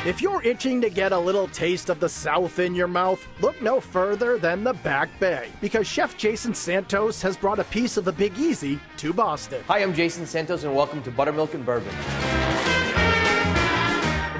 If you're itching to get a little taste of the South in your mouth, look no further than the Back Bay, because Chef Jason Santos has brought a piece of the Big Easy to Boston. Hi, I'm Jason Santos, and welcome to Buttermilk and Bourbon.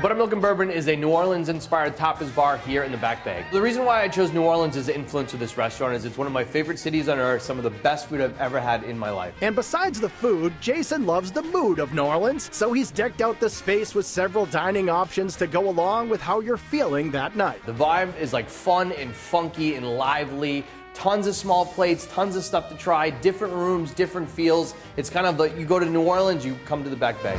Buttermilk and Bourbon is a New Orleans-inspired tapas bar here in the Back Bay. The reason why I chose New Orleans as the influence of this restaurant is it's one of my favorite cities on earth, some of the best food I've ever had in my life. And besides the food, Jason loves the mood of New Orleans, so he's decked out the space with several dining options to go along with how you're feeling that night. The vibe is like fun and funky and lively. Tons of small plates, tons of stuff to try, different rooms, different feels. It's kind of like you go to New Orleans, you come to the Back Bay.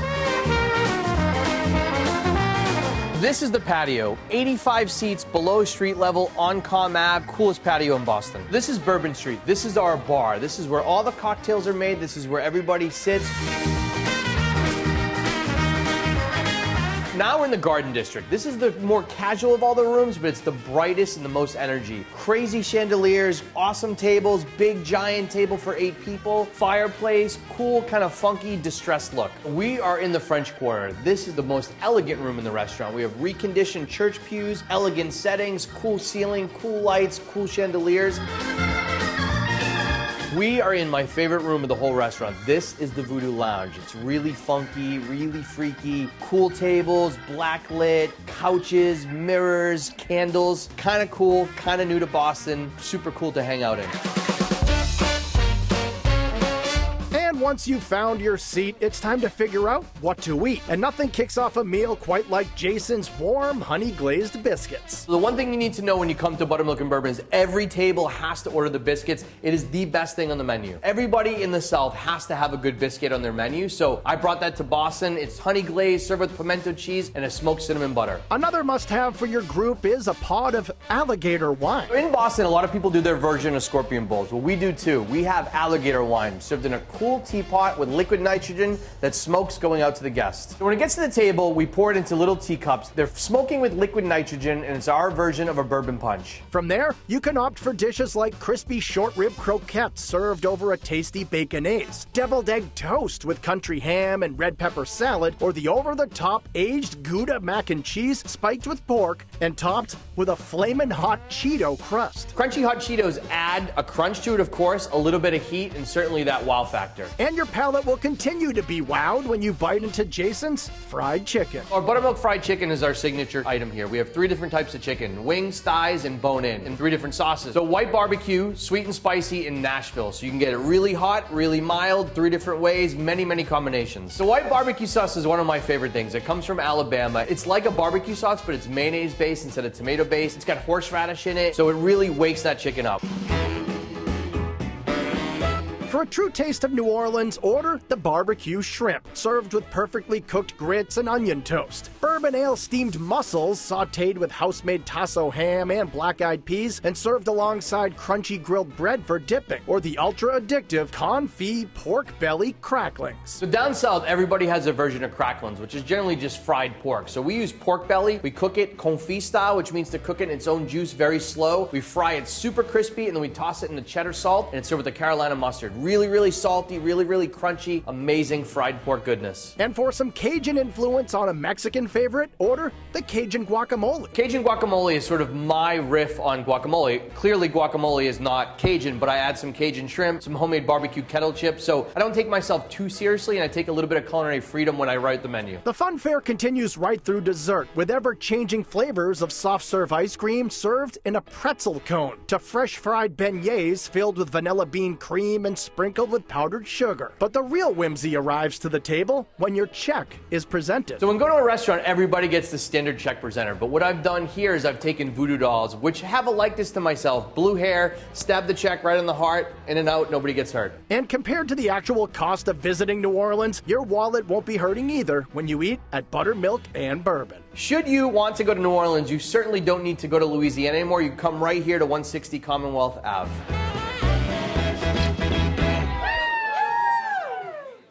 This is the Patio, 85 seats below street level on Com Ave, coolest patio in Boston. This is Bourbon Street. This is our bar. This is where all the cocktails are made. This is where everybody sits. Now we're in the Garden District. This is the more casual of all the rooms, but it's the brightest and the most energy. Crazy chandeliers, awesome tables, big giant table for 8 people, fireplace, cool, kind of funky, distressed look. We are in the French Quarter. This is the most elegant room in the restaurant. We have reconditioned church pews, elegant settings, cool ceiling, cool lights, cool chandeliers. We are in my favorite room of the whole restaurant. This is the Voodoo Lounge. It's really funky, really freaky. Cool tables, black lit, couches, mirrors, candles. Kind of cool, kind of new to Boston. Super cool to hang out in. And once you've found your seat, it's time to figure out what to eat. And nothing kicks off a meal quite like Jason's warm honey-glazed biscuits. The one thing you need to know when you come to Buttermilk and Bourbon is every table has to order the biscuits. It is the best thing on the menu. Everybody in the South has to have a good biscuit on their menu, so I brought that to Boston. It's honey glazed, served with pimento cheese and a smoked cinnamon butter. Another must-have for your group is a pot of alligator wine. In Boston, a lot of people do their version of scorpion bowls. Well, we do too. We have alligator wine served in a cool teapot with liquid nitrogen that smokes going out to the guests. So when it gets to the table, we pour it into little teacups. They're smoking with liquid nitrogen, and it's our version of a bourbon punch. From there, you can opt for dishes like crispy short rib croquettes served over a tasty baconaise, deviled egg toast with country ham and red pepper salad, or the over-the-top aged Gouda mac and cheese spiked with pork and topped with a flamin' hot Cheeto crust. Crunchy hot Cheetos add a crunch to it, of course, a little bit of heat, and certainly that wow factor. And your palate will continue to be wowed when you bite into Jason's fried chicken. Our buttermilk fried chicken is our signature item here. We have 3 different types of chicken: wings, thighs, and bone-in, in 3 different sauces. So white barbecue, sweet and spicy, in Nashville. So you can get it really hot, really mild, 3 different ways, many, many combinations. The white barbecue sauce is one of my favorite things. It comes from Alabama. It's like a barbecue sauce, but it's mayonnaise-based instead of tomato-based. It's got horseradish in it, so it really wakes that chicken up. For a true taste of New Orleans, order the barbecue shrimp, served with perfectly cooked grits and onion toast. Bourbon ale steamed mussels, sautéed with house-made tasso ham and black-eyed peas, and served alongside crunchy grilled bread for dipping. Or the ultra-addictive confit pork belly cracklings. So down south, everybody has a version of cracklings, which is generally just fried pork. So we use pork belly, we cook it confit style, which means to cook it in its own juice very slow. We fry it super crispy, and then we toss it in the cheddar salt, and it's served with the Carolina mustard. Really, really salty, really, really crunchy, amazing fried pork goodness. And for some Cajun influence on a Mexican favorite, order the Cajun Guacamole. Cajun guacamole is sort of my riff on guacamole. Clearly, guacamole is not Cajun, but I add some Cajun shrimp, some homemade barbecue kettle chips, so I don't take myself too seriously, and I take a little bit of culinary freedom when I write the menu. The fun fare continues right through dessert, with ever-changing flavors of soft-serve ice cream served in a pretzel cone, to fresh fried beignets filled with vanilla bean cream and sprinkled with powdered sugar. But the real whimsy arrives to the table when your check is presented. So when going to a restaurant, everybody gets the standard check presenter. But what I've done here is I've taken voodoo dolls, which have a likeness to myself. Blue hair, stab the check right in the heart, in and out, nobody gets hurt. And compared to the actual cost of visiting New Orleans, your wallet won't be hurting either when you eat at Buttermilk and Bourbon. Should you want to go to New Orleans, you certainly don't need to go to Louisiana anymore. You come right here to 160 Commonwealth Ave.